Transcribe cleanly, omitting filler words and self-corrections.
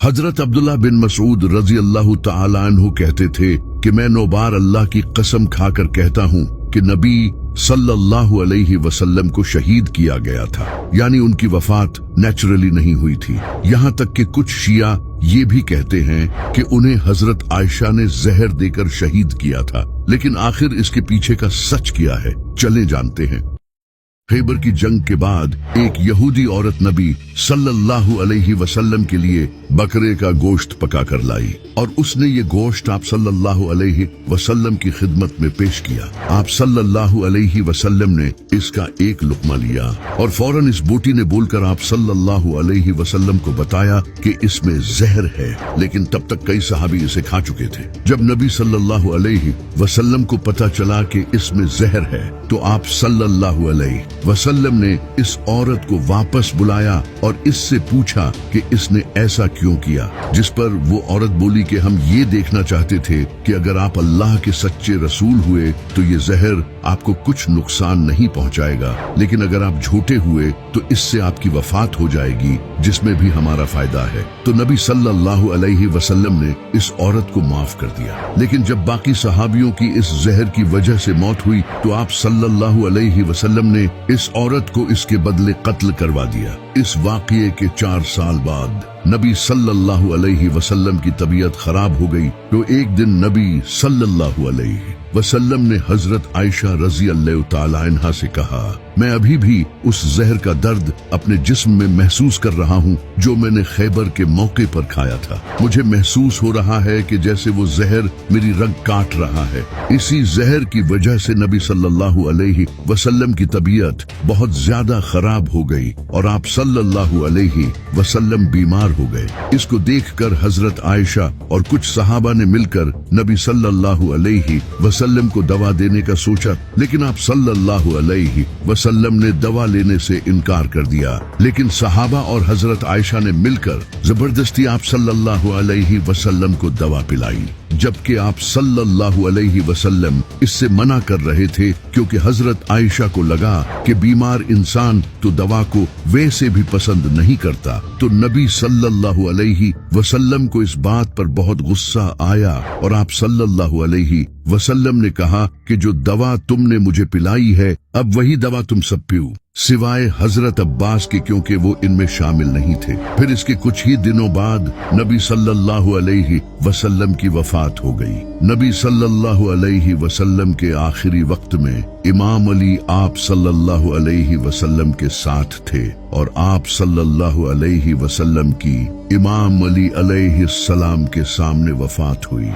حضرت عبداللہ بن مسعود رضی اللہ تعالیٰ عنہ کہتے تھے کہ میں 9 بار اللہ کی قسم کھا کر کہتا ہوں کہ نبی صلی اللہ علیہ وسلم کو شہید کیا گیا تھا، یعنی ان کی وفات نیچرلی نہیں ہوئی تھی۔ یہاں تک کہ کچھ شیعہ یہ بھی کہتے ہیں کہ انہیں حضرت عائشہ نے زہر دے کر شہید کیا تھا، لیکن آخر اس کے پیچھے کا سچ کیا ہے چلے جانتے ہیں۔ خیبر کی جنگ کے بعد ایک یہودی عورت نبی صلی اللہ علیہ وسلم کے لیے بکرے کا گوشت پکا کر لائی، اور اس نے یہ گوشت آپ صلی اللہ علیہ وسلم کی خدمت میں پیش کیا۔ آپ صلی اللہ علیہ وسلم نے اس کا ایک لقمہ لیا اور فوراً اس بوٹی نے بول کر آپ صلی اللہ علیہ وسلم کو بتایا کہ اس میں زہر ہے، لیکن تب تک کئی صحابی اسے کھا چکے تھے۔ جب نبی صلی اللہ علیہ وسلم کو پتہ چلا کہ اس میں زہر ہے تو آپ صلی اللہ علیہ وسلم نے اس عورت کو واپس بلایا اور اس سے پوچھا کہ اس نے ایسا کیوں کیا، جس پر وہ عورت بولی کہ ہم یہ دیکھنا چاہتے تھے کہ اگر آپ اللہ کے سچے رسول ہوئے تو یہ زہر آپ کو کچھ نقصان نہیں پہنچائے گا، لیکن اگر آپ جھوٹے ہوئے تو اس سے آپ کی وفات ہو جائے گی، جس میں بھی ہمارا فائدہ ہے۔ تو نبی صلی اللہ علیہ وسلم نے اس عورت کو معاف کر دیا، لیکن جب باقی صحابیوں کی اس زہر کی وجہ سے موت ہوئی تو آپ صلی اللہ علیہ وسلم نے اس عورت کو اس کے بدلے قتل کروا دیا۔ اس واقعے کے 4 سال بعد نبی صلی اللہ علیہ وسلم کی طبیعت خراب ہو گئی تو ایک دن نبی صلی اللہ علیہ وسلم نے حضرت عائشہ رضی اللہ تعالی عنہا سے کہا، میں ابھی بھی اس زہر کا درد اپنے جسم میں محسوس کر رہا ہوں جو میں نے خیبر کے موقع پر کھایا تھا۔ مجھے محسوس ہو رہا ہے کہ جیسے وہ زہر میری رگ کاٹ رہا ہے۔ اسی زہر کی وجہ سے نبی صلی اللہ علیہ وسلم کی طبیعت بہت زیادہ خراب ہو گئی اور آپ صلی اللہ علیہ وسلم بیمار ہو گئے۔ اس کو دیکھ کر حضرت عائشہ اور کچھ صحابہ نے مل کر نبی صلی اللہ علیہ وسلم کو دوا دینے کا سوچا، لیکن آپ صلی اللہ علیہ وسلم نے دوا لینے سے انکار کر دیا، لیکن صحابہ اور حضرت عائشہ نے مل کر زبردستی آپ صلی اللہ علیہ وسلم کو دوا پلائی، جبکہ آپ صلی اللہ علیہ وسلم اس سے منع کر رہے تھے، کیونکہ حضرت عائشہ کو لگا کہ بیمار انسان تو دوا کو ویسے بھی پسند نہیں کرتا۔ تو نبی صلی اللہ علیہ وسلم کو اس بات پر بہت غصہ آیا اور آپ صلی اللہ علیہ وسلم نے کہا کہ جو دوا تم نے مجھے پلائی ہے اب وہی دوا تم سب پیو، سوائے حضرت عباس کے، کیونکہ وہ ان میں شامل نہیں تھے۔ پھر اس کے کچھ ہی دنوں بعد نبی صلی اللہ علیہ وسلم کی وفات ہو گئی۔ نبی صلی اللہ علیہ وسلم کے آخری وقت میں امام علی آپ صلی اللہ علیہ وسلم کے ساتھ تھے اور آپ صلی اللہ علیہ وسلم کی امام علی علیہ السلام کے سامنے وفات ہوئی۔